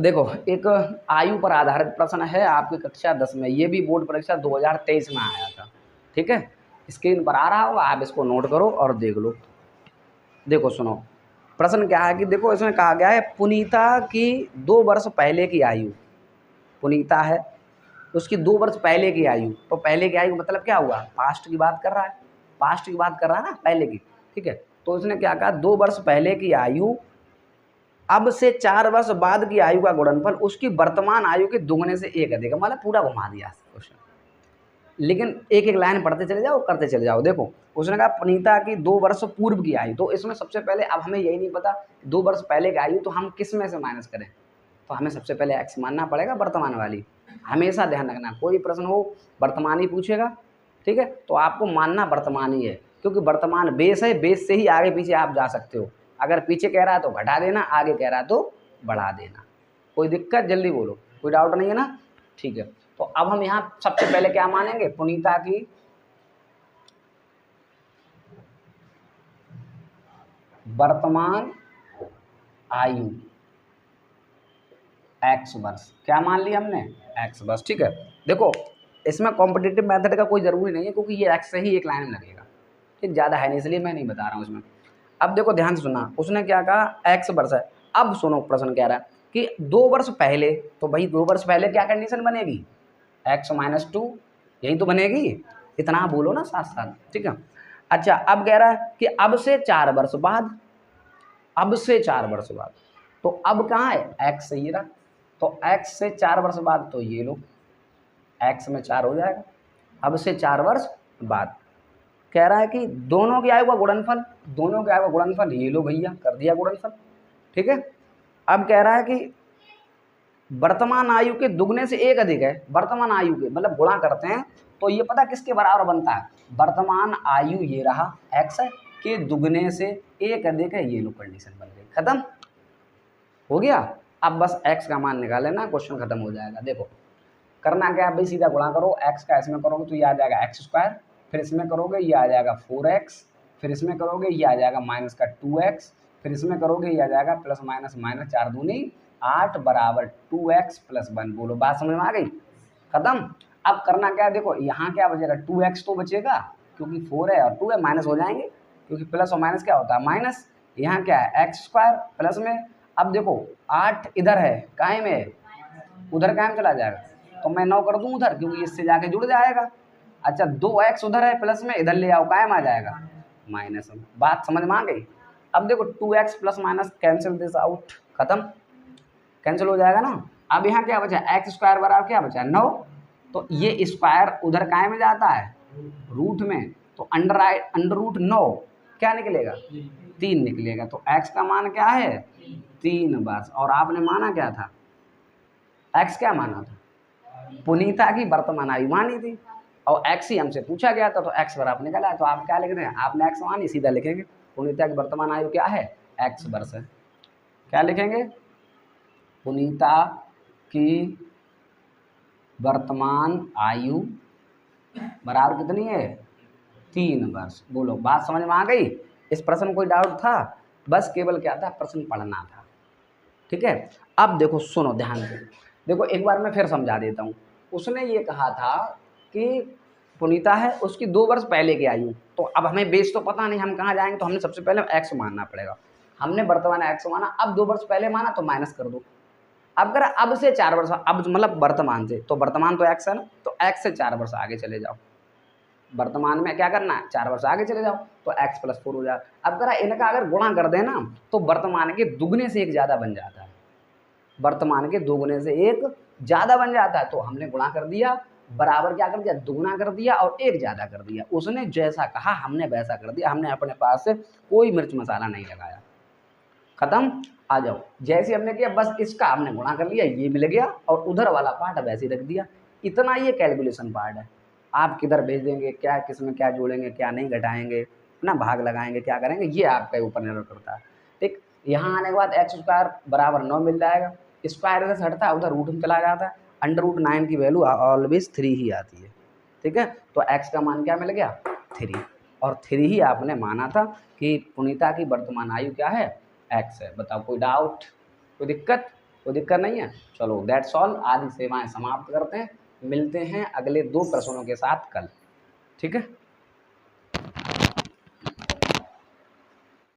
देखो एक आयु पर आधारित प्रश्न है आपकी कक्षा 10 में, ये भी बोर्ड परीक्षा 2023 में आया था। ठीक है, स्क्रीन पर आ रहा होगा, आप इसको नोट करो और देख लो। देखो सुनो, प्रश्न क्या है कि देखो इसमें कहा गया है पुनीता की 2 वर्ष पहले की आयु, पुनीता है उसकी 2 वर्ष पहले की आयु, तो पहले की आयु मतलब क्या हुआ, पास्ट की बात कर रहा है, पास्ट की बात कर रहा है ना, पहले की। ठीक है, तो उसने क्या कहा 2 वर्ष पहले की आयु अब से 4 वर्ष बाद की आयु का गुणनफल उसकी वर्तमान आयु के दुगने से एक अधिक है, मतलब पूरा घुमा दिया क्वेश्चन। लेकिन एक एक लाइन पढ़ते चले जाओ, करते चले जाओ। देखो उसने कहा पुनीता की 2 वर्ष पूर्व की आयु, तो इसमें सबसे पहले अब हमें यही नहीं पता 2 वर्ष पहले की आयु तो हम किस में से माइनस करें, तो हमें सबसे पहले एक्स मानना पड़ेगा वर्तमान वाली। हमेशा ध्यान रखना कोई प्रश्न हो वर्तमान ही पूछेगा, ठीक है, तो आपको मानना वर्तमान ही है, क्योंकि वर्तमान बेस है, बेस से ही आगे पीछे आप जा सकते हो। अगर पीछे कह रहा है तो घटा देना, आगे कह रहा है तो बढ़ा देना। कोई दिक्कत, जल्दी बोलो, कोई डाउट नहीं है ना? ठीक है, तो अब हम यहाँ सबसे पहले क्या मानेंगे, पुनीता की वर्तमान आयु एक्स वर्ष, क्या मान लिया हमने, एक्स वर्ष। ठीक है, देखो इसमें कॉम्पिटिटिव मेथड का कोई जरूरी नहीं है, क्योंकि ये एक्स से ही एक लाइन में लगेगा, ठीक, ज़्यादा है नहीं, इसलिए मैं नहीं बता रहा हूँ इसमें। अब देखो ध्यान से सुनना, उसने क्या कहा एक्स वर्ष है। अब सुनो प्रश्न कह रहा है कि 2 वर्ष पहले, तो भाई 2 वर्ष पहले क्या कंडीशन बनेगी, एक्स माइनस 2, यही तो बनेगी, इतना बोलो ना साथ साथ। ठीक है, अच्छा अब कह रहा है कि अब से 4 वर्ष बाद, अब से 4 वर्ष बाद, तो अब कहाँ है, एक्स से ये रहा, तो एक्स से 4 वर्ष बाद, तो ये लो एक्स में 4 हो जाएगा। अब से 4 वर्ष बाद कह रहा है कि दोनों की आयु का गुणनफल, दोनों की आयु का गुणनफल, ये लो भैया कर दिया गुणनफल। ठीक है, अब कह रहा है कि वर्तमान आयु के दुगने से एक अधिक है, वर्तमान आयु के मतलब गुणा करते हैं तो ये पता किसके बराबर बनता है, वर्तमान आयु ये रहा एक्स के दुगने से एक अधिक है, ये लो कंडीशन बन गई, खत्म हो गया। अब बस एक्स का मान निकाल लेना, क्वेश्चन खत्म हो जाएगा। देखो करना क्या है भाई, सीधा गुणा करो, एक्स का इसमें करोगे तो ये आ जाएगा एक्स स्क्वायर, फिर इसमें करोगे ये आ जाएगा 4x, फिर इसमें करोगे ये आ जाएगा माइनस का 2x, फिर इसमें करोगे ये आ जाएगा प्लस माइनस माइनस 4 दूनी 8 बराबर 2x प्लस 1। बोलो बात समझ में आ गई, खत्म। अब करना क्या है, देखो यहाँ क्या बचेगा, 2x तो बचेगा क्योंकि 4 है और 2 है, माइनस हो जाएंगे क्योंकि प्लस और माइनस क्या होता है माइनस, यहाँ क्या है एक्स स्क्वायर प्लस में, अब देखो 8 इधर है काहे में, उधर काहे में चला जाएगा, तो मैं 9 कर दूं उधर क्योंकि इससे जाके जुड़ जाएगा। अच्छा 2x उधर है प्लस में, इधर ले आओ कायम आ जाएगा माइनस में, बात समझ में आ गई। अब देखो 2x plus minus cancel this out, खत्म, कैंसिल हो जाएगा ना। अब यहाँ क्या बचा, एक्स स्क्वायर बराबर क्या बचा 9, तो ये स्क्वायर उधर कायम में जाता है रूट में, तो अंडर रूट 9 क्या निकलेगा 3 निकलेगा, तो x का मान क्या है 3 बस। और आपने माना क्या था, x क्या माना था, पुनीता की वर्तमान आयु मानी थी, और एक्स ही हमसे पूछा गया था, तो एक्स बराबर निकला है, तो आप क्या लिख रहे हैं, आपने एक्स मानी सीधा लिखेंगे, पुनीता की वर्तमान आयु क्या है एक्स वर्ष है। क्या लिखेंगे, पुनीता की वर्तमान आयु बराबर कितनी है 3 वर्ष। बोलो बात समझ में आ गई, इस प्रश्न में कोई डाउट था, बस केवल क्या था प्रश्न पढ़ना था। ठीक है, अब देखो सुनो ध्यान से, देखो एक बार मैं फिर समझा देता हूँ। उसने ये कहा था कि पुनीता है उसकी 2 वर्ष पहले की आयु, तो अब हमें बेस तो पता नहीं हम कहाँ जाएंगे, तो हमने सबसे पहले एक्स मानना पड़ेगा। हमने वर्तमान एक्स माना, अब 2 वर्ष पहले माना तो माइनस कर दो। अब अगर अब से 4 वर्ष, अब मतलब वर्तमान से, तो वर्तमान तो एक्स है ना, तो एक्स से 4 वर्ष आगे चले जाओ, वर्तमान में क्या करना है 4 वर्ष आगे चले जाओ, तो x प्लस 4 हो जाए। अब अगर इनका अगर गुणा कर देना तो वर्तमान के दुगने से एक ज़्यादा बन जाता है, वर्तमान के दोगुने से एक ज़्यादा बन जाता है, तो हमने गुणा कर दिया, बराबर क्या कर दिया दुगुना कर दिया और एक ज़्यादा कर दिया। उसने जैसा कहा हमने वैसा कर दिया, हमने अपने पास से कोई मिर्च मसाला नहीं लगाया, खत्म। आ जाओ, जैसे हमने किया बस इसका हमने गुणा कर लिया, ये मिल गया, और उधर वाला पार्ट वैसे ही रख दिया, इतना ये कैलकुलेशन पार्ट है। आप किधर भेज देंगे, क्या किस में क्या जोड़ेंगे, क्या नहीं घटाएंगे ना, भाग लगाएंगे, क्या करेंगे, ये आपके ऊपर निर्भर करता है। ठीक, यहाँ आने के बाद एक्स स्क्वायर बराबर 9 मिल जाएगा, स्क्वायर इधर से हटता है उधर रूट में चला जाता है, अंडर रूट 9 की वैल्यू ऑलवेज 3 ही आती है। ठीक है, तो एक्स का मान क्या मिल गया 3, और 3 ही आपने माना था कि पुनीता की वर्तमान आयु क्या है एक्स है। बताओ कोई डाउट, कोई दिक्कत? कोई दिक्कत नहीं है। चलो दैट्स ऑल, आदि सेवाएं समाप्त करते हैं। मिलते हैं अगले 2 प्रश्नों के साथ कल। ठीक है।